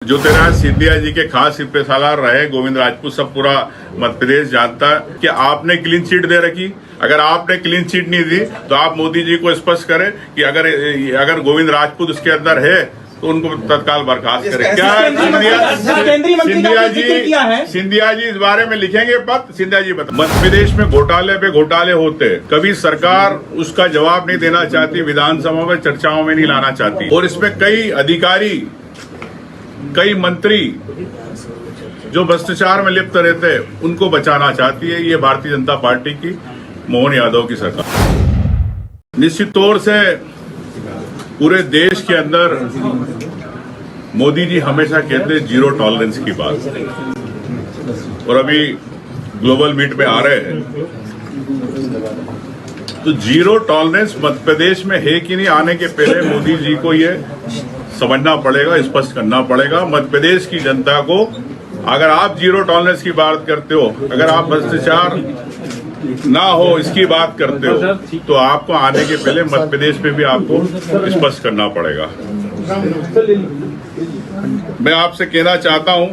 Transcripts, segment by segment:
ज्योतिराज सिंधिया जी के खास सिपे सालार रहे गोविंद राजपूत सब पूरा मध्य प्रदेश जानता है कि आपने क्लीन चिट दे रखी। अगर आपने क्लीन चिट नहीं दी तो आप मोदी जी को स्पष्ट करें कि अगर गोविंद राजपूत उसके अंदर है तो उनको तत्काल बर्खास्त करें। क्या सिंधिया जी इस बारे में लिखेंगे पत्र? सिंधिया जी बता, मध्य प्रदेश में घोटाले पे घोटाले होते, कभी सरकार उसका जवाब नहीं देना चाहती, विधानसभा में चर्चाओं में नहीं लाना चाहती, और इसमें कई अधिकारी कई मंत्री जो भ्रष्टाचार में लिप्त रहते हैं उनको बचाना चाहती है ये भारतीय जनता पार्टी की मोहन यादव की सरकार। निश्चित तौर से पूरे देश के अंदर मोदी जी हमेशा कहते हैं जीरो टॉलरेंस की बात, और अभी ग्लोबल मीट में आ रहे हैं तो जीरो टॉलरेंस मध्य प्रदेश में है कि नहीं, आने के पहले मोदी जी को ये समझना पड़ेगा, स्पष्ट करना पड़ेगा मध्य प्रदेश की जनता को। अगर आप जीरो टॉलरेंस की बात करते हो, अगर आप भ्रष्टाचार ना हो इसकी बात करते हो, तो आपको आने के पहले मध्य प्रदेश में भी आपको स्पष्ट करना पड़ेगा। मैं आपसे कहना चाहता हूं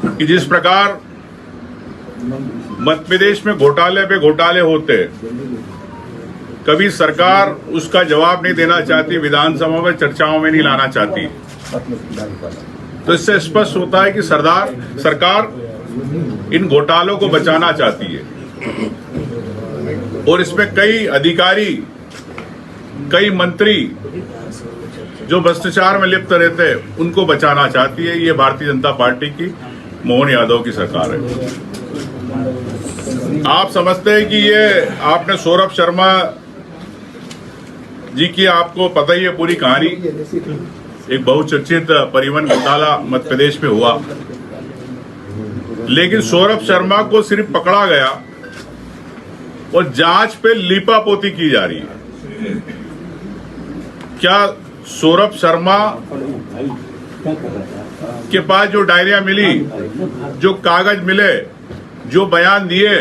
कि जिस प्रकार मध्य प्रदेश में घोटाले पे घोटाले होते, कभी सरकार उसका जवाब नहीं देना चाहती, विधानसभा में चर्चाओं में नहीं लाना चाहती, तो इससे स्पष्ट होता है कि सरकार इन घोटालों को बचाना चाहती है, और इसमें कई अधिकारी कई मंत्री जो भ्रष्टाचार में लिप्त रहते हैं उनको बचाना चाहती है ये भारतीय जनता पार्टी की मोहन यादव की सरकार है। आप समझते हैं कि ये आपने सौरभ शर्मा जी की आपको पता ही है पूरी कहानी, एक बहुचर्चित परिवहन घोटाला मध्य प्रदेश में हुआ, लेकिन सौरभ शर्मा को सिर्फ पकड़ा गया और जांच पे लीपापोती की जा रही है। क्या सौरभ शर्मा के पास जो डायरिया मिली, जो कागज मिले, जो बयान दिए,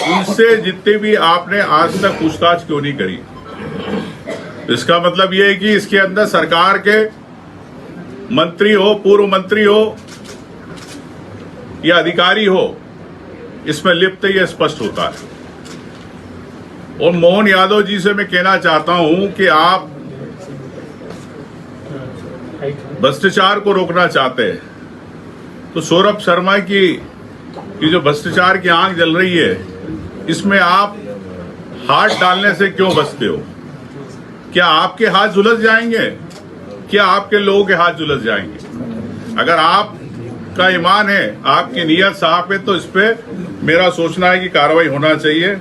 उनसे जितने भी आपने आज तक पूछताछ क्यों नहीं करी? इसका मतलब यह है कि इसके अंदर सरकार के मंत्री हो, पूर्व मंत्री हो या अधिकारी हो, इसमें लिप्त यह स्पष्ट होता है। और मोहन यादव जी से मैं कहना चाहता हूं कि आप भ्रष्टाचार को रोकना चाहते हैं तो सौरभ शर्मा की जो भ्रष्टाचार की आंख जल रही है, इसमें आप हाथ डालने से क्यों बचते हो? क्या आपके हाथ झुलस जाएंगे? क्या आपके लोगों के हाथ झुलस जाएंगे? अगर आपका ईमान है, आपकी नीयत साफ है, तो इस पे मेरा सोचना है कि कार्रवाई होना चाहिए।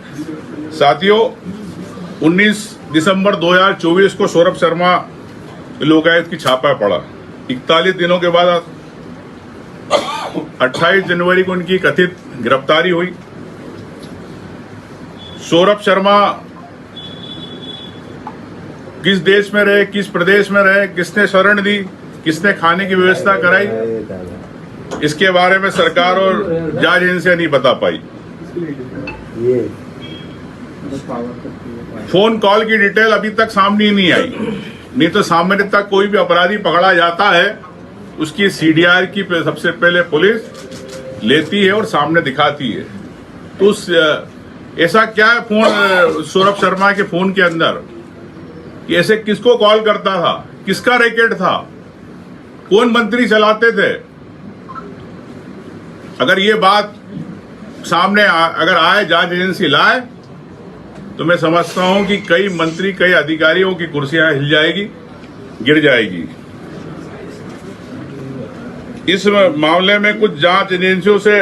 साथियों, 19 दिसंबर 2024 को सौरभ शर्मा लोकायुक्त की छापा पड़ा। 41 दिनों के बाद 28 जनवरी को उनकी कथित गिरफ्तारी हुई। सौरभ शर्मा किस देश में रहे, किस प्रदेश में रहे, किसने शरण दी, किसने खाने की व्यवस्था कराई, इसके बारे में सरकार और जांच एजेंसियां नहीं बता पाई। फोन कॉल की डिटेल अभी तक सामने नहीं आई, नहीं तो सामान्य तक कोई भी अपराधी पकड़ा जाता है उसकी सीडीआर की सबसे पहले पुलिस लेती है और सामने दिखाती है। तो ऐसा क्या है फोन सौरभ शर्मा के फोन के अंदर कि ऐसे किसको कॉल करता था, किसका रैकेट था, कौन मंत्री चलाते थे? अगर ये बात सामने अगर आए, जांच एजेंसी लाए, तो मैं समझता हूं कि कई मंत्री कई अधिकारियों की कुर्सियां हिल जाएगी, गिर जाएगी। इस मामले में कुछ जांच एजेंसियों से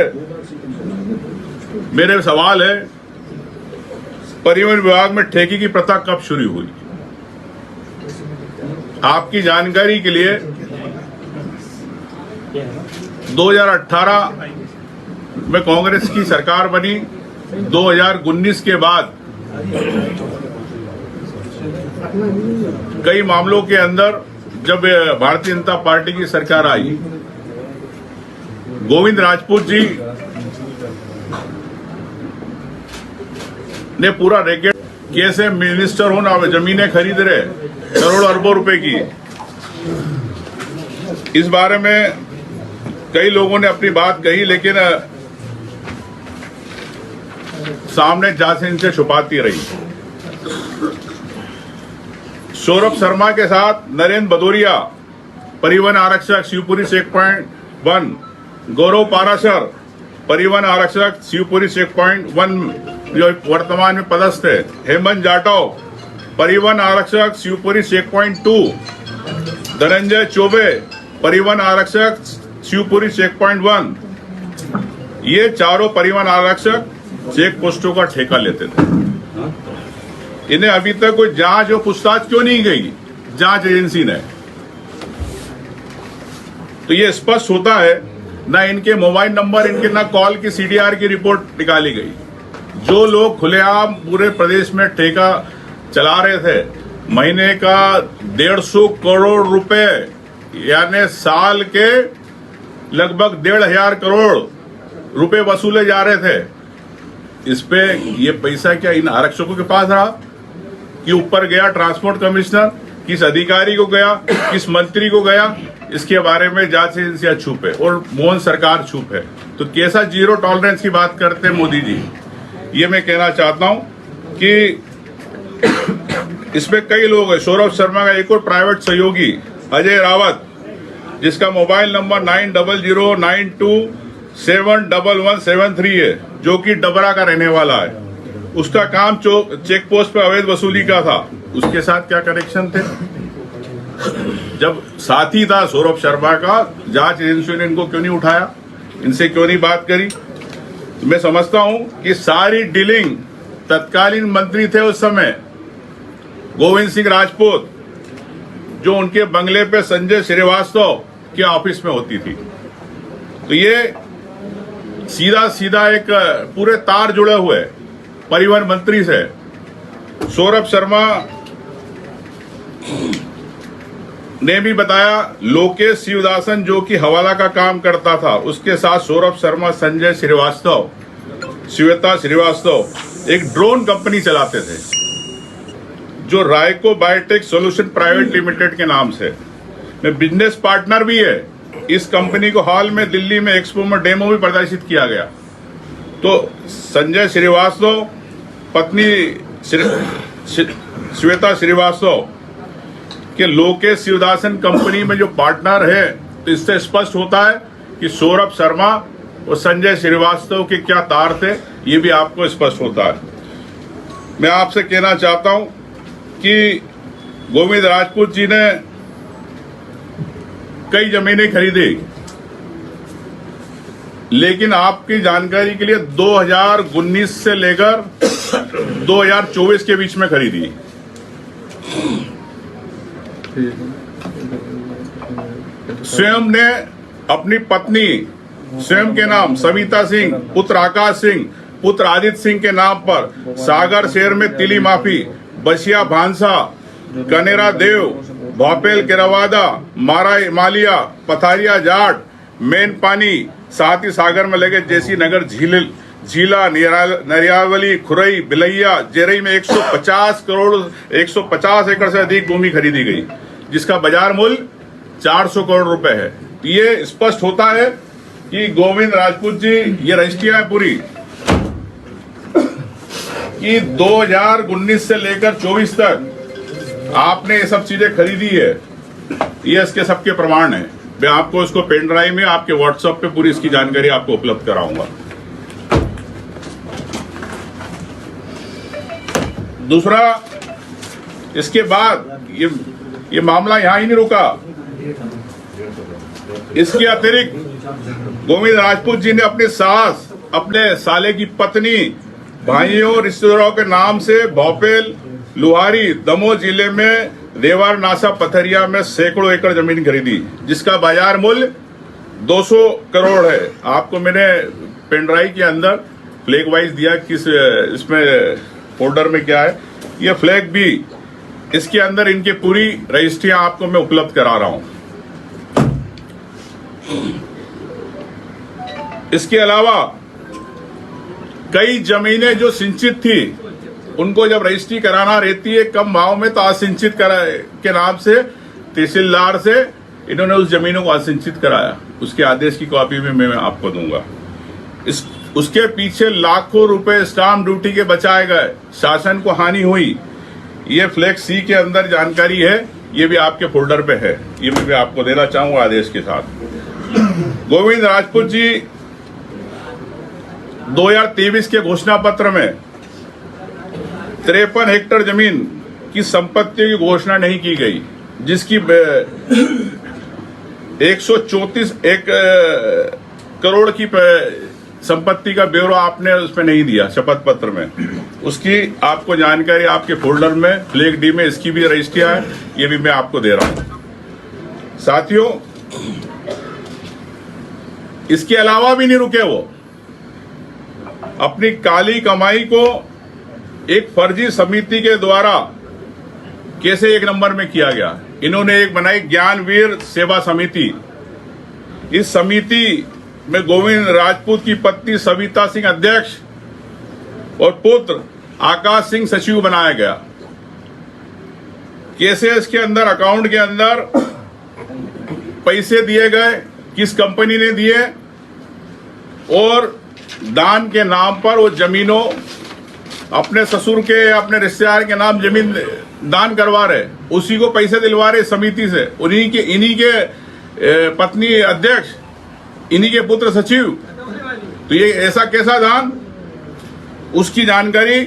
मेरे सवाल है, परिवहन विभाग में ठेके की प्रथा कब शुरू हुई? आपकी जानकारी के लिए 2018 में कांग्रेस की सरकार बनी, 2019 के बाद कई मामलों के अंदर जब भारतीय जनता पार्टी की सरकार आई, गोविंद राजपूत जी ने पूरा रैकेट कैसे मिनिस्टर हो ना जमीनें खरीद रहे करोड़ों अरबों रुपए की, इस बारे में कई लोगों ने अपनी बात कही, लेकिन सामने जांच इनसे छुपाती रही। सौरभ शर्मा के साथ नरेंद्र भदौरिया, परिवहन आरक्षक, शिवपुरी चेक पॉइंट 1, गौरव पाराशर, परिवहन आरक्षक, शिवपुरी चेक पॉइंट 1 जो वर्तमान में पदस्थ है, हेमंत जाटव, परिवहन आरक्षक, शिवपुरी चेक पॉइंट 2, धनंजय चौबे, परिवहन आरक्षक, शिवपुरी चेक पॉइंट 1। ये चारों परिवहन आरक्षक चेक पोस्टों का ठेका लेते थे। इन्हें अभी तक कोई जांच और पूछताछ क्यों नहीं गई जांच एजेंसी ने? तो ये स्पष्ट होता है, ना इनके मोबाइल नंबर, इनके ना कॉल की सीडीआर की रिपोर्ट निकाली गई। जो लोग खुलेआम पूरे प्रदेश में ठेका चला रहे थे, महीने का 150 करोड़ रुपए यानी साल के लगभग 1,500 करोड़ रुपए वसूले जा रहे थे, इस पे ये पैसा क्या इन आरक्षकों के पास रहा कि ऊपर गया ट्रांसपोर्ट कमिश्नर, किस अधिकारी को गया, किस मंत्री को गया? इसके बारे में जांच एजेंसियां चुप है और मोहन सरकार चुप है। तो कैसा जीरो टॉलरेंस की बात करते हैं मोदी जी? ये मैं कहना चाहता हूं कि इसमें कई लोग हैं। सौरभ शर्मा का एक और प्राइवेट सहयोगी अजय रावत, जिसका मोबाइल नंबर 909272711173 है, जो कि डबरा का रहने वाला है, उसका काम चेक पोस्ट पर अवैध वसूली का था। उसके साथ क्या कनेक्शन थे? जब साथी था सौरभ शर्मा का, जांच एजेंसियों ने इनको क्यों नहीं उठाया, इनसे क्यों नहीं बात करी? तो मैं समझता हूं कि सारी डीलिंग तत्कालीन मंत्री थे उस समय गोविंद सिंह राजपूत, जो उनके बंगले पे संजय श्रीवास्तव के ऑफिस में होती थी। तो ये सीधा सीधा एक पूरे तार जुड़े हुए परिवहन मंत्री से। सौरभ शर्मा ने भी बताया, लोकेश शिवदासन जो कि हवाला का काम करता था, उसके साथ सौरभ शर्मा, संजय श्रीवास्तव, श्वेता श्रीवास्तव एक ड्रोन कंपनी चलाते थे, जो रायको बायोटेक सॉल्यूशन प्राइवेट लिमिटेड के नाम से में बिजनेस पार्टनर भी है। इस कंपनी को हाल में दिल्ली में एक्सपो में डेमो भी प्रदर्शित किया गया। तो संजय श्रीवास्तव, पत्नी श्वेता श्रीवास्तव के लोकेश शिवदासन कंपनी में जो पार्टनर है, तो इससे स्पष्ट होता है कि सौरभ शर्मा और संजय श्रीवास्तव के क्या तार थे, ये भी आपको स्पष्ट होता है। मैं आपसे कहना चाहता हूं कि गोविंद राजपूत जी ने कई जमीनें खरीदी, लेकिन आपकी जानकारी के लिए 2019 से लेकर 2024 के बीच में खरीदी। स्वयं ने अपनी पत्नी स्वयं के नाम सविता सिंह, पुत्र आकाश सिंह, पुत्र आदित्य सिंह के नाम पर सागर शहर में तिली माफी, बसिया भांसा, कनेरा देव, भोपेल केरावादा, मालिया, पथारिया जाट, मेन पानी, साथ ही सागर में लगे जेसी नगर, झीला, नरियावली, खुरई, बिलैया, जेरई में 150 एकड़ से अधिक भूमि खरीदी गई, जिसका बाजार मूल्य 400 करोड़ रुपए है। ये स्पष्ट होता है कि गोविंद राजपूत जी, ये रजिस्ट्रियां है पूरी कि 2019 से लेकर 24 तक आपने ये सब चीजें खरीदी है। ये इसके सबके प्रमाण है। मैं आपको इसको पेन ड्राइव में आपके व्हाट्सएप पे पूरी इसकी जानकारी आपको उपलब्ध कराऊंगा। दूसरा, इसके बाद ये मामला यहां ही नहीं रुका। इसके अतिरिक्त गोविंद राजपूत जी ने अपनी सास, अपने साले की पत्नी, भाइयों, रिश्तेदारों के नाम से भोपेल, लुहारी, दमोह जिले में देवार, नासा, पथरिया में सैकड़ों एकड़ जमीन खरीदी, जिसका बाजार मूल्य 200 करोड़ है। आपको मैंने पेन ड्राइव के अंदर फ्लैग वाइज दिया, किस इसमें फोल्डर में क्या है, ये फ्लैग भी इसके अंदर इनकी पूरी रजिस्ट्रियां आपको मैं उपलब्ध करा रहा हूं। इसके अलावा कई जमीनें जो सिंचित थी, उनको जब रजिस्ट्री कराना रहती है कम भाव में, तो असिंचित के नाम से तहसीलदार से इन्होंने उस जमीनों को असिंचित कराया। उसके आदेश की कॉपी भी मैं आपको दूंगा। उसके पीछे लाखों रुपए स्टाम्प ड्यूटी के बचाए गए, शासन को हानि हुई। ये फ्लैक्स सी के अंदर जानकारी है, ये भी आपके फोल्डर पे है, ये मैं भी आपको देना चाहूंगा आदेश के साथ। गोविंद राजपूत जी 2023 के घोषणा पत्र में 53 हेक्टेयर जमीन की संपत्ति की घोषणा नहीं की गई, जिसकी 134 करोड़ की संपत्ति का ब्यौरा आपने उसमें नहीं दिया शपथ पत्र में। उसकी आपको जानकारी आपके फोल्डर में फ्लैग डी में इसकी भी रजिस्ट्री है, ये भी मैं आपको दे रहा हूं। साथियों, इसके अलावा भी नहीं रुके वो, अपनी काली कमाई को एक फर्जी समिति के द्वारा कैसे एक नंबर में किया गया। इन्होंने एक बनाई ज्ञानवीर सेवा समिति। इस समिति में गोविंद राजपूत की पत्नी सविता सिंह अध्यक्ष और पुत्र आकाश सिंह सचिव बनाया गया। कैसे इसके अंदर अकाउंट के अंदर पैसे दिए गए, किस कंपनी ने दिए, और दान के नाम पर वो जमीनों अपने ससुर के, अपने रिश्तेदार के नाम जमीन दान करवा रहे, उसी को पैसे दिलवा रहे समिति से। इन्हीं के पत्नी अध्यक्ष, इन्हीं के पुत्र सचिव। तो ये ऐसा कैसा दान, उसकी जानकारी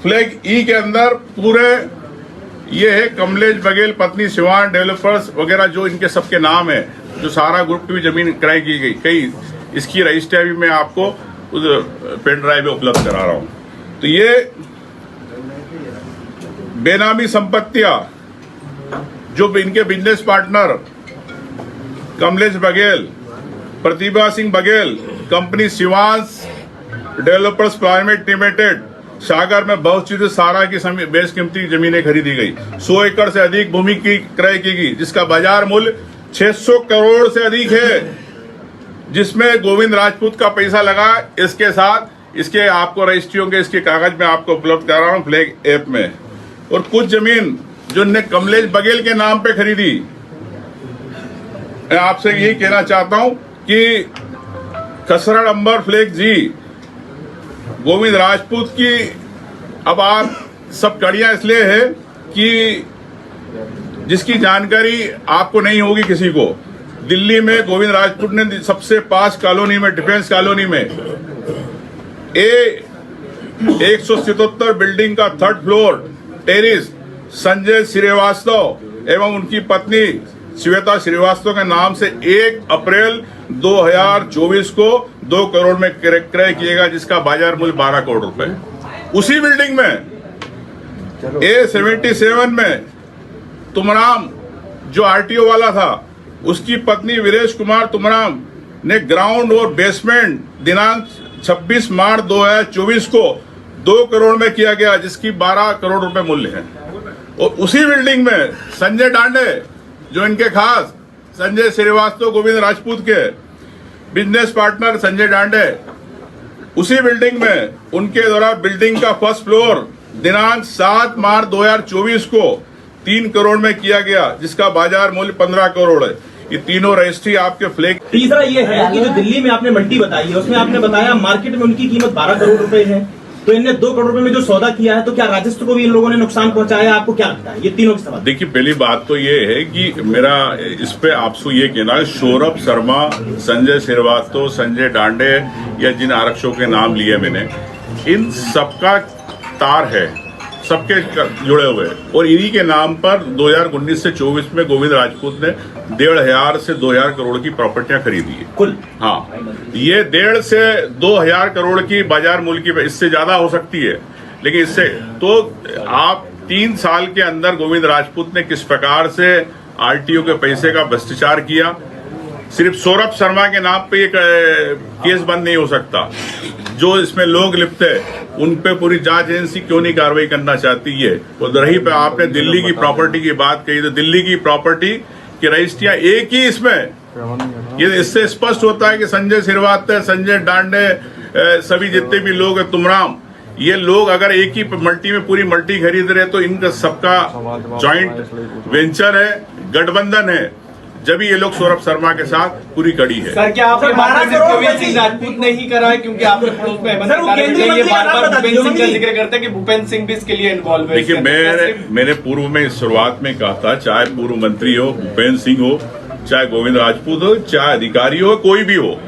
फ्लैग ई के अंदर पूरे ये है। कमलेश बघेल पत्नी शिवान डेवलपर्स वगैरह जो इनके सबके नाम है, जो सारा ग्रुप की भी जमीन क्रय की गई, कई इसकी रजिस्ट्री भी मैं आपको उस पेन ड्राइव में उपलब्ध करा रहा हूं। तो ये बेनामी संपत्तियां जो इनके business partner Kamlesh Baghel, Pratibha Singh Baghel, company Shivansh developers private limited Sagar में बहुचर्चित सारा की बेशकीमती जमीनें खरीदी गई। 100 एकड़ से अधिक भूमि की क्रय की गई, जिसका बाजार मूल्य 600 करोड़ से अधिक है, जिसमें गोविंद राजपूत का पैसा लगा। इसके साथ इसके आपको रजिस्ट्रियों के इसके कागज में आपको उपलब्ध करा रहा हूं फ्लैग ऐप में। और कुछ जमीन जो ने कमलेश बघेल के नाम पे खरीदी, मैं आपसे यही कहना चाहता हूं कि खसरा नंबर फ्लैग जी गोविंद राजपूत की अब आप सब कड़ियां इसलिए है कि जिसकी जानकारी आपको नहीं होगी किसी को। दिल्ली में गोविंद राजपूत ने सबसे पास कॉलोनी में, डिफेंस कॉलोनी में 177 बिल्डिंग का 3rd floor terrace Sanjay Srivastava एवं उनकी पत्नी श्वेता श्रीवास्तव के नाम से 1 अप्रैल 2024 को 2 करोड़ में क्रय किएगा, जिसका बाजार मूल्य 12 करोड़ रुपए। उसी बिल्डिंग में A77 में तुमराम जो आरटीओ वाला था, उसकी पत्नी वीरेश कुमार तुमराम ने ग्राउंड और बेसमेंट दिनांक 26 मार्च 2024 को 2 करोड़ में किया गया, जिसकी 12 करोड़ रुपए मूल्य है। और उसी बिल्डिंग में संजय डांडे जो इनके खास संजय श्रीवास्तव गोविंद राजपूत के बिजनेस पार्टनर संजय डांडे, उसी बिल्डिंग में उनके द्वारा बिल्डिंग का 1st फ्लोर दिनांक 7 मार्च 2024 को 3 करोड़ में किया गया, जिसका बाजार मूल्य 15 करोड़ है। ये तीनों रजिस्ट्री आपके फ्लैग। तीसरा ये है कि जो दिल्ली में आपने मल्टी बताई है, उसमें आपने बताया मार्केट में उनकी कीमत 12 करोड़ रुपए है, तो इनने 2 करोड़ रुपए में जो सौदा किया है, तो क्या राजस्व को भी इन लोगों ने नुकसान पहुंचाया? आपको क्या लगता है? ये तीनों के सवाल। देखिए, पहली बात तो ये है कि मेरा इस पे आपसे ये कहना है, सौरभ शर्मा, संजय श्रीवास्तव, संजय डांडे या जिन आरक्षकों के नाम लिए मैंने, इन सबका तार है, सबके जुड़े हुए, और इन्हीं के नाम पर 2019 से 24 में गोविंद राजपूत ने 1,500 से 2,000 करोड़ की प्रॉपर्टियां खरीदी है कुल। हाँ, ये 1,500 से 2,000 करोड़ की बाजार मूल्य की, इससे ज्यादा हो सकती है, लेकिन इससे तो आप 3 साल के अंदर गोविंद राजपूत ने किस प्रकार से आरटीओ के पैसे का भ्रष्टाचार किया। सिर्फ सौरभ शर्मा के नाम पे एक केस बंद नहीं हो सकता। जो इसमें लोग लिप्त है उन पे पूरी जांच एजेंसी क्यों नहीं कार्रवाई करना चाहती है। वो रही पे आपने दिल्ली की प्रॉपर्टी की बात कही, तो दिल्ली की प्रॉपर्टी की रजिस्ट्रियां एक ही इसमें, ये इससे स्पष्ट होता है कि संजय श्रीवास्तव, संजय डांडे, सभी जितने भी लोग हैं, तुमराम, ये लोग अगर एक ही मल्टी में पूरी मल्टी खरीद रहे तो इनका सबका जॉइंट वेंचर है, गठबंधन है, जब भी ये लोग सौरभ शर्मा के साथ पूरी कड़ी है। सर क्या आपके सर, बात 12 में करोड़ गोविंद रुपए सिंह की- राजपूत ने ही करा है, क्योंकि आपके पड़ोस में हेमंत सर, वो कटारे केंद्रीय ये मंत्री का बार नाम बार बता भूपेंद्र सिंह का दीजिए। जिक्र करते हैं कि भूपेंद्र सिंह भी इसके लिए इन्वॉल्व है। देखिए, मैंने पूर्व में शुरुआत में कहा था, चाहे पूर्व मंत्री हो, भूपेंद्र सिंह हो, चाहे गोविंद राजपूत हो, चाहे अधिकारी हो, कोई भी हो,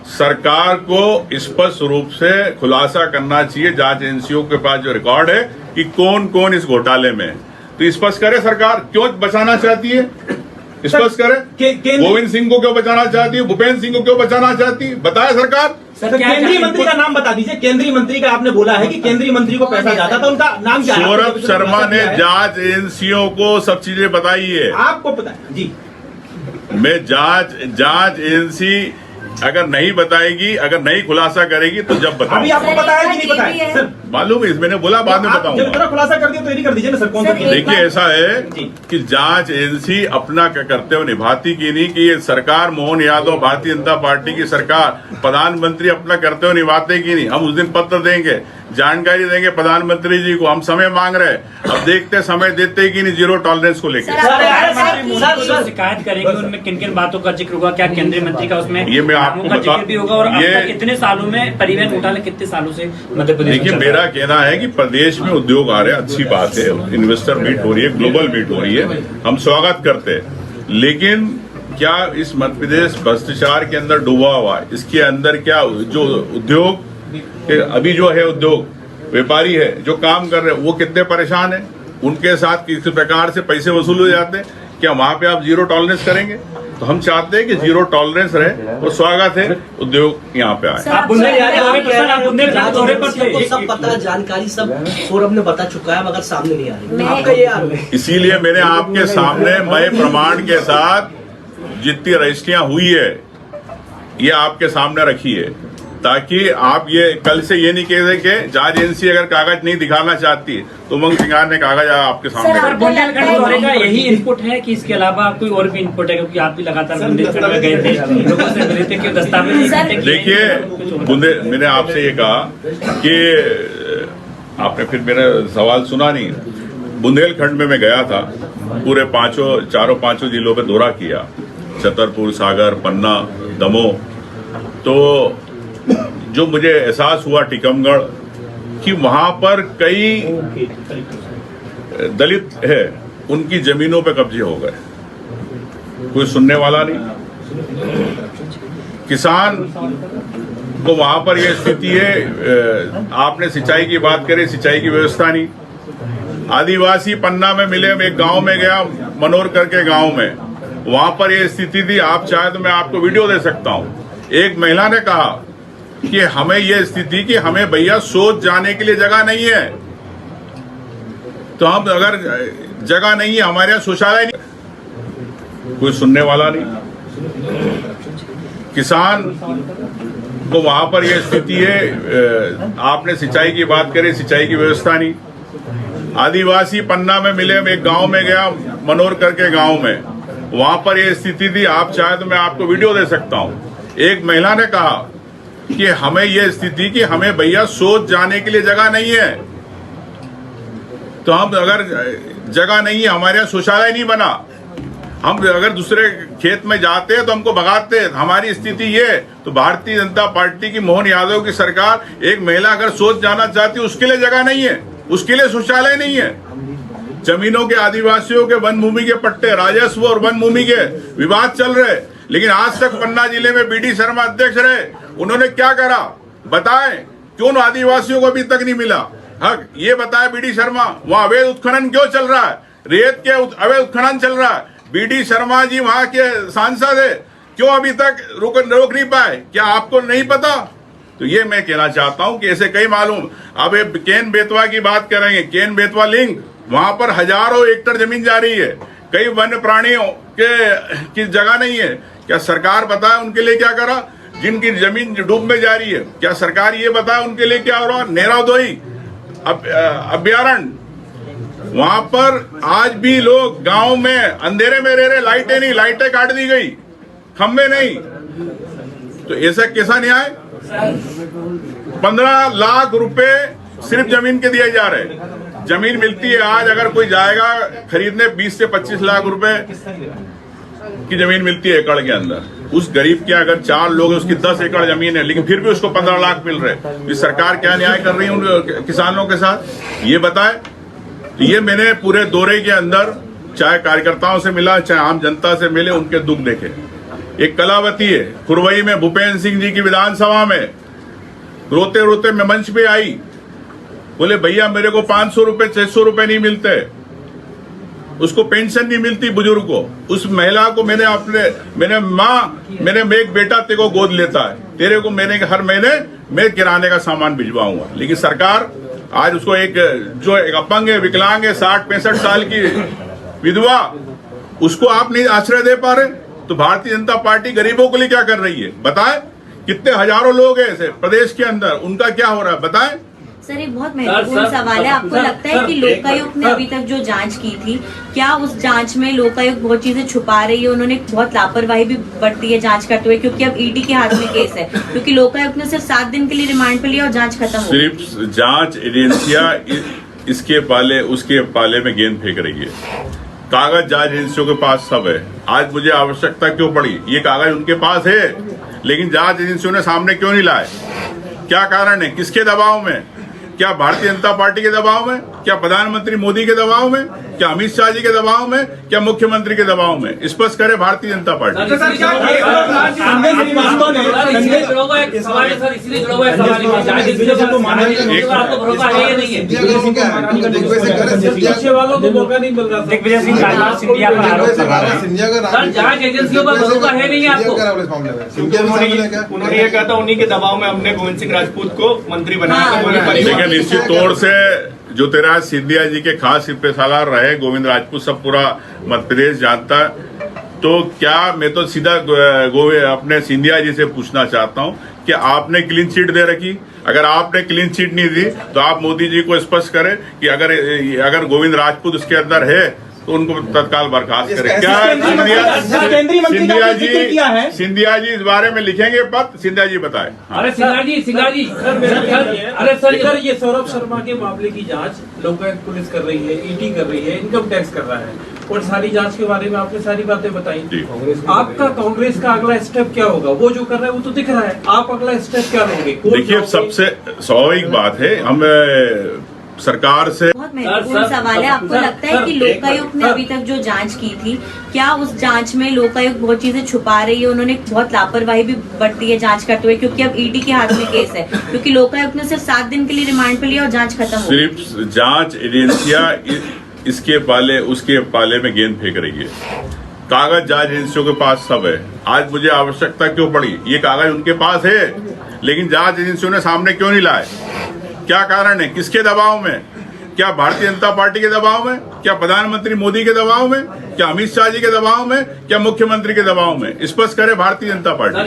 सरकार को स्पष्ट रूप से खुलासा करना चाहिए जांच एजेंसियों के पास जो रिकॉर्ड है कि कौन कौन इस घोटाले में है। तो स्पष्ट करे सरकार क्यों बचाना चाहती है, स्पष्ट करे। गोविंद सिंह को क्यों बचाना चाहती है, भूपेंद्र सिंह को क्यों बचाना चाहती है, बताए सरकार। सर, केंद्रीय मंत्री का नाम बता दीजिए। केंद्रीय मंत्री का आपने बोला है कि केंद्रीय मंत्री को पैसा जाता था, उनका नाम क्या है? सौरभ शर्मा ने जांच एजेंसियों को सब चीजें बताई है। आपको पता है जी। मैं जांच एजेंसी अगर नहीं बताएगी, अगर नहीं खुलासा करेगी तो जब अभी बताऊं। आपको पता है कि नहीं पता है सर? मालूम है, मैंने बोला बाद में आप जब बताऊंगा। इतना खुलासा कर दिया तो ये नहीं कर दीजिए ना सर, कौन सा सर, किया? देखिए, ऐसा है जी। कि जांच एजेंसी अपना क्या कर्तव्य निभाती की नहीं, कि ये सरकार मोहन यादव भारतीय जनता पार्टी की सरकार, प्रधानमंत्री अपना कर्तव्य निभाते की नहीं। हम उस दिन पत्र देंगे, जानकारी देंगे प्रधानमंत्री जी को, हम समय मांग रहे हैं। अब देखते समय देते ही कि नहीं, जीरो टॉलरेंस को लेकर। सर, शिकायत करेंगे, उनमें किन किन बातों का जिक्र होगा, क्या केंद्रीय मंत्री का उसमें ये मैं आपको नामों का जिक्र भी होगा, और अब ये- तक इतने सालों में परिवहन घोटाला कितने सालों से मध्य प्रदेश में देखिए, चल रहा मेरा कहना है कि प्रदेश में उद्योग आ रहे हैं, अच्छी बात है, इन्वेस्टर मीट हो रही है, ग्लोबल मीट हो रही है, हम स्वागत करते हैं। लेकिन क्या इस मध्य प्रदेश भ्रष्टाचार के अंदर डूबा हुआ है? इसके अंदर क्या जो उद्योग अभी जो है, उद्योग व्यापारी है जो काम कर रहे हैं, वो कितने परेशान हैं, उनके साथ किस प्रकार से पैसे वसूल हो जाते हैं? क्या वहां पे आप जीरो टॉलरेंस करेंगे? तो हम चाहते हैं कि जीरो टॉलरेंस रहे, और स्वागत है उद्योग यहाँ पे आए। आप बुंदेलखंड दौरे पर सर, आप बुंदेलखंड दौरे पर थे। को सब पता है, जानकारी सब सौरभ ने बता चुका है, मगर सामने नहीं आ रही। मैं- आपका ये हाल है। इसीलिए मैंने आपके सामने मय प्रमाण के साथ जितनी रजिस्ट्रियां हुई है ये आपके सामने रखी है, ताकि आप ये कल से ये नहीं कह रहे कि जांच एजेंसी अगर कागज नहीं दिखाना चाहती तो उमंग सिंगार ने कागज आपके सामने सर, सर, रखा। बुंदेलखंड दौरे का यही इनपुट है कि इसके अलावा कोई और भी इनपुट है? क्योंकि आप भी लगातार बुंदेलखंड में गए थे, लोगों से मिले थे कि दस्तावेज इकट्ठे किए हैं। देखिए, मैंने आपसे ये कहा कि आपने फिर मेरा सवाल सुना नहीं। बुंदेलखंड में मैं गया था, पूरे चारों पांचों जिलों पे दौरा किया, छतरपुर, सागर, पन्ना, दमोह। तो जो मुझे एहसास हुआ टीकमगढ़ कि वहां पर कई दलित है, उनकी जमीनों पे कब्जे हो गए, कोई सुनने वाला नहीं। किसान को वहां पर यह स्थिति है, आपने सिंचाई की बात करी, सिंचाई की व्यवस्था नहीं। आदिवासी पन्ना में मिले, मैं एक गांव में गया, मनोर करके गांव में, वहां पर यह स्थिति थी। आप चाहे तो मैं आपको वीडियो दे सकता हूं। एक महिला ने कहा कि हमें यह स्थिति कि हमें भैया शौच जाने के लिए जगह नहीं है, तो हम अगर जगह नहीं है, हमारे यहाँ शौचालय नहीं, कोई सुनने वाला नहीं। किसान को वहां पर यह स्थिति है, आपने सिंचाई की बात करी, सिंचाई की व्यवस्था नहीं। आदिवासी पन्ना में मिले, मैं एक गांव में गया, मनोर करके गांव में, वहां पर यह स्थिति थी। आप चाहे तो मैं आपको वीडियो दे सकता हूं। एक महिला ने कहा कि हमें यह स्थिति कि हमें भैया शौच जाने के लिए जगह नहीं है, तो हम अगर जगह नहीं है, हमारे यहाँ शौचालय नहीं बना, हम अगर दूसरे खेत में जाते हैं तो हमको भगाते हैं। हमारी स्थिति ये, तो भारतीय जनता पार्टी की मोहन यादव की सरकार, एक महिला अगर शौच जाना चाहती है उसके लिए जगह नहीं है, उसके लिए शौचालय नहीं है। जमीनों के, आदिवासियों के वन भूमि के पट्टे, राजस्व और वन भूमि के विवाद चल रहे, लेकिन आज तक पन्ना जिले में बीडी शर्मा अध्यक्ष रहे, उन्होंने क्या करा बताएं? क्यों आदिवासियों को अभी तक नहीं मिला हक? ये बताए बीडी शर्मा, वहां अवैध उत्खनन क्यों चल रहा है? रेत के अवैध उत्खनन चल रहा है, बीडी शर्मा जी वहां के सांसद है, क्यों अभी तक रोक नहीं पाए? क्या आपको नहीं पता? तो ये मैं कहना चाहता हूं कि ऐसे कई मालूम। अब केन बेतवा की बात करेंगे, केन बेतवा लिंक, वहां पर हजारों एकड़ जमीन जा रही है, कई वन्य प्राणियों की जगह नहीं है। क्या सरकार बताए उनके लिए क्या करा? जिनकी जमीन डूब में जा रही है, क्या सरकार ये बताए उनके लिए क्या हो रहा? नेरावदोई अभ्यारण्य, वहां पर आज भी लोग गांव में अंधेरे में रह रहे, लाइटें नहीं, लाइटें काट दी गई, खंबे नहीं। तो ऐसा कैसा न्याय? 15 लाख रुपए सिर्फ जमीन के दिए जा रहे। जमीन मिलती है आज, अगर कोई जाएगा खरीदने 20 से 25 लाख रुपए की जमीन मिलती है एकड़ के अंदर, उस गरीब के अगर 4 लोग हैं, उसकी 10 एकड़ जमीन है, लेकिन फिर भी उसको 15 लाख मिल रहे हैं। ये सरकार क्या न्याय कर रही है उन किसानों के साथ, ये बताए। ये मैंने पूरे दौरे के अंदर चाहे कार्यकर्ताओं से मिला, चाहे आम जनता से मिले, उनके दुख देखे। एक कलावती है खुरवई में, भूपेंद्र सिंह जी की विधानसभा में रोते रोते मैं मंच पे आई, बोले भैया मेरे को 500 रुपए 600 रुपए नहीं मिलते, उसको पेंशन नहीं मिलती बुजुर्ग को। उस महिला को मैंने माँ मेरे एक बेटा तेरे को गोद लेता है, तेरे को मैंने हर महीने मैं किराने का सामान भिजवाऊंगा। लेकिन सरकार आज उसको एक अपंग है, विकलांग है, 60-65 साल की विधवा, उसको आप नहीं आश्रय दे पा रहे। तो भारतीय जनता पार्टी गरीबों के लिए क्या कर रही है बताएं। कितने हजारों लोग हैं ऐसे प्रदेश के अंदर, उनका क्या हो रहा है बताएं। सर, एक बहुत महत्वपूर्ण सवाल है। आपको लगता है कि लोकायुक्त ने अभी तक जो जांच की थी, क्या उस जांच में लोकायुक्त बहुत चीजें छुपा रही है? उन्होंने बहुत लापरवाही भी बरती है जांच करते हुए, क्योंकि अब ईडी के हाथ में केस है, क्योंकि लोकायुक्त ने सिर्फ 7 दिन के लिए रिमांड पे लिया और जांच खत्म हो गई। सिर्फ जांच एजेंसियां इसके पाले उसके पाले में गेंद फेंक रही है। कागज जांच एजेंसियों के पास सब है। आज मुझे आवश्यकता क्यों पड़ी? ये कागज उनके पास है, लेकिन जांच एजेंसियों ने सामने क्यों नहीं लाए? क्या कारण है? किसके दबाव में? क्या भारतीय जनता पार्टी के दबाव में? क्या प्रधानमंत्री मोदी के दबाव में? क्या अमित शाह जी के दबाव में? क्या मुख्यमंत्री के दबाव में? स्पष्ट करे भारतीय जनता पार्टी। दिग्विजय सिंह राजनाथ सिंधिया पर आरोप लगा रहे हैं। जांच एजेंसियों पर भरोसा है नहीं आपको? उन्होंने ये कहा था उन्हीं के दबाव में हमने गोविंद सिंह राजपूत को मंत्री बनाया। लेकिन निश्चित तौर से ज्योतिराज सिंधिया जी के खास सिपहसालार रहे गोविंद राजपूत, सब पूरा मध्य प्रदेश जानता है। तो क्या मैं तो सीधा अपने सिंधिया जी से पूछना चाहता हूं कि आपने क्लीन चिट दे रखी? अगर आपने क्लीन चिट नहीं दी तो आप मोदी जी को स्पष्ट करें कि अगर गोविंद राजपूत उसके अंदर है तो उनको तत्काल बर्खास्त करें। क्या सिंधिया जी इस बारे में लिखेंगे पत्र? सिंधिया जी बताए। अरे सिंधिया जी अरे सर, ये सौरभ शर्मा के मामले की जांच लोकायुक्त पुलिस कर रही है, ईडी कर रही है, इनकम टैक्स कर रहा है, और सारी जांच के बारे में आपने सारी बातें बताई। आपका कांग्रेस का अगला स्टेप क्या होगा? वो जो कर रहा है वो तो दिख रहा है, आप अगला स्टेप क्या लोगे? देखिए, सबसे स्वाभाविक बात है, हम सरकार से बहुत महत्वपूर्ण सवाल है। आपको लगता है कि लोकायुक्त ने अभी तक जो जांच की थी, क्या उस जांच में लोकायुक्त बहुत चीजें छुपा रही है? उन्होंने बहुत लापरवाही भी बरती है जांच करते हुए, क्योंकि अब ईडी के हाथ में केस है, क्योंकि लोकायुक्त ने सिर्फ 7 दिन के लिए रिमांड पे लिया और जांच खत्म हो गई। सिर्फ जांच एजेंसियां इसके पाले उसके पाले में गेंद फेंक रही है। कागज जांच एजेंसियों के पास सब है। आज मुझे आवश्यकता क्यों पड़ी? ये कागज उनके पास है, लेकिन जांच एजेंसियों ने सामने क्यों नहीं लाए? क्या कारण है? किसके दबाव में? क्या भारतीय जनता पार्टी के दबाव में? क्या प्रधानमंत्री मोदी के दबाव में? क्या अमित शाह जी के दबाव में? क्या मुख्यमंत्री के दबाव में? स्पष्ट करे भारतीय जनता पार्टी।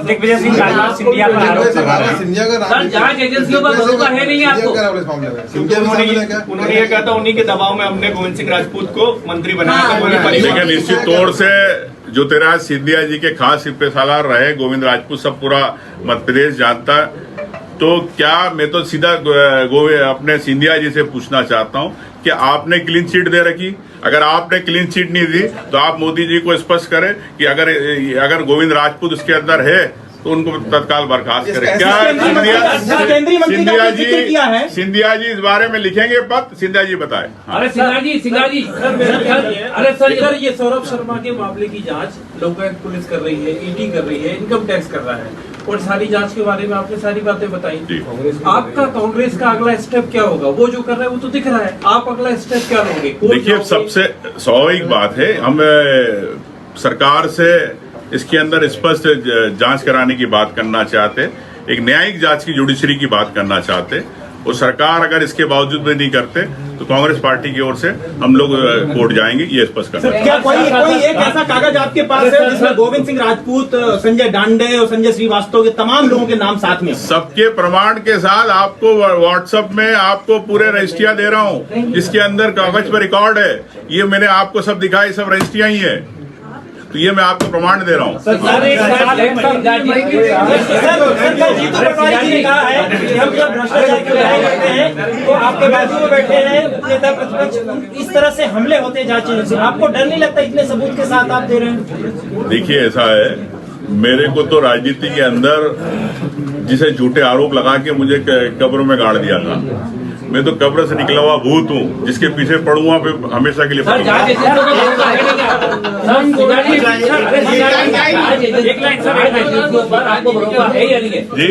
दिग्विजय सिंह राजनाथ सिंधिया पर आरोप लगा रहे हैं। जांच एजेंसियों पर भरोसा है नहीं आपको? उन्होंने ये कहा था उन्हीं के दबाव में हमने गोविंद सिंह राजपूत को मंत्री बनाया। निश्चित तौर से ज्योतिराज सिंधिया जी के खास सिपहसालार रहे गोविंद राजपूत, सब पूरा मध्य प्रदेश जानता है। तो क्या मैं तो सीधा अपने सिंधिया जी से पूछना चाहता हूं कि आपने क्लीन चिट दे रखी? अगर आपने क्लीन चिट नहीं दी तो आप मोदी जी को स्पष्ट करें कि अगर गोविंद राजपूत उसके अंदर है तो उनको तत्काल बर्खास्त करें। क्या सिंधिया जी इस बारे में लिखेंगे पत्र? सिंधिया जी बताए। अरे सिंधिया जी अरे सर, ये सौरभ शर्मा के मामले की जांच लोकायुक्त पुलिस कर रही है, ईडी कर रही है, इनकम टैक्स कर रहा है, और सारी जांच के बारे में आपने सारी बातें बताई। आपका कांग्रेस का अगला स्टेप क्या होगा? वो जो कर रहा है वो तो दिख रहा है, आप अगला स्टेप क्या लोगे? देखिए, सबसे स्वाभाविक बात है, हम सरकार से इसके अंदर स्पष्ट जांच कराने की बात करना चाहते, एक न्यायिक जांच की, जुडिशरी की बात करना चाहते, और सरकार अगर इसके बावजूद भी नहीं करते तो कांग्रेस पार्टी की ओर से हम लोग कोर्ट जाएंगे, ये स्पष्ट करना। क्या कोई एक ऐसा कागज आपके पास है जिसमें गोविंद सिंह राजपूत, संजय डांडे और संजय श्रीवास्तव के तमाम लोगों के नाम साथ में? सबके प्रमाण के साथ आपको व्हाट्सएप में आपको पूरे रजिस्ट्रियां दे रहा हूं, जिसके अंदर कागज पर रिकॉर्ड है। ये मैंने आपको सब दिखाई, सब रजिस्ट्रियां ही है। तो ये मैं आपको प्रमाण दे रहा हूँ। सर, जीतू पटवारी जी ने कहा है कि हम जब भ्रष्टाचार की लड़ाई लड़ते हैं तो आपके बाजू में बैठे हैं नेता प्रतिपक्ष, इस तरह से हमले होते हैं जांच एजेंसी। आपको डर नहीं लगता इतने सबूत के साथ आप दे रहे हैं? देखिए, ऐसा है, मेरे को तो राजनीति के अंदर जिसे झूठे आरोप लगा के मुझे कब्र में गाड़ दिया था, मैं तो कब्र से निकला हुआ भूत हूँ, जिसके पीछे पड़ूंगा फिर हमेशा के लिए पड़ूंगा। आपको भरोसा है या नहीं है जी?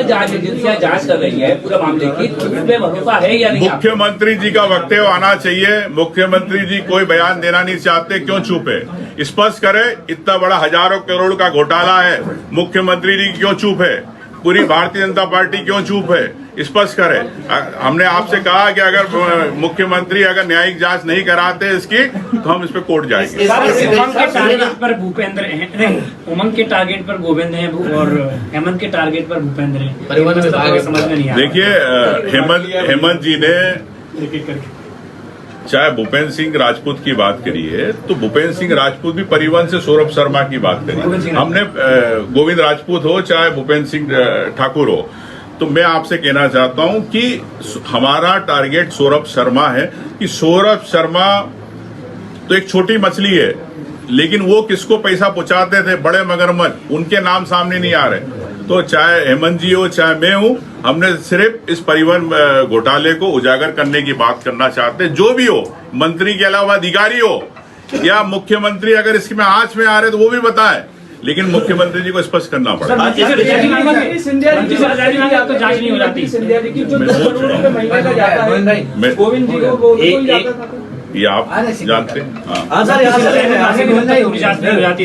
जांच एजेंसियां जांच कर रही है पूरे मामले की, उसमें भरोसा है या नहीं? मुख्यमंत्री जी का वक्तव्य आना चाहिए। मुख्यमंत्री जी कोई बयान देना नहीं चाहते, क्यों चुप है? स्पष्ट करे, इतना बड़ा हजारों करोड़ का घोटाला है, मुख्यमंत्री जी क्यों चुप है? पूरी भारतीय जनता पार्टी क्यों चुप है? स्पष्ट करे। हमने आपसे कहा कि अगर मुख्यमंत्री अगर न्यायिक जांच नहीं कराते इसकी, तो हम इस पे कोर्ट जाएंगे। उमंग के टारगेट पर भूपेंद्र हैं, उमंग के टारगेट पर गोविंद हैं और हेमंत के टारगेट पर भूपेंद्र हैं। परिवहन विभाग समझ में नहीं आ रहा। देखिए, हेमंत जी ने चाहे भूपेंद्र सिंह राजपूत की बात करी है, तो भूपेंद्र सिंह राजपूत भी परिवहन से सौरभ शर्मा की बात करी। हमने गोविंद राजपूत हो चाहे भूपेंद्र सिंह ठाकुर हो, तो मैं आपसे कहना चाहता हूं कि हमारा टारगेट सौरभ शर्मा है। कि सौरभ शर्मा तो एक छोटी मछली है, लेकिन वो किसको पैसा पहुंचाते थे, बड़े मगरमच्छ, उनके नाम सामने नहीं आ रहे। तो चाहे हेमंत जी हो चाहे मैं हूं, हमने सिर्फ इस परिवहन घोटाले को उजागर करने की बात करना चाहते हैं। जो भी हो, मंत्री के अलावा अधिकारी हो या मुख्यमंत्री अगर इसमें आंच में आ रहे तो वो भी बताएं, लेकिन मुख्यमंत्री जी को स्पष्ट करना पड़ेगा। जांच नहीं हो जाती। गोविंद जी को ये आप जानते हैं। हाँ सर, यहाँ से जांच नहीं हो जाती।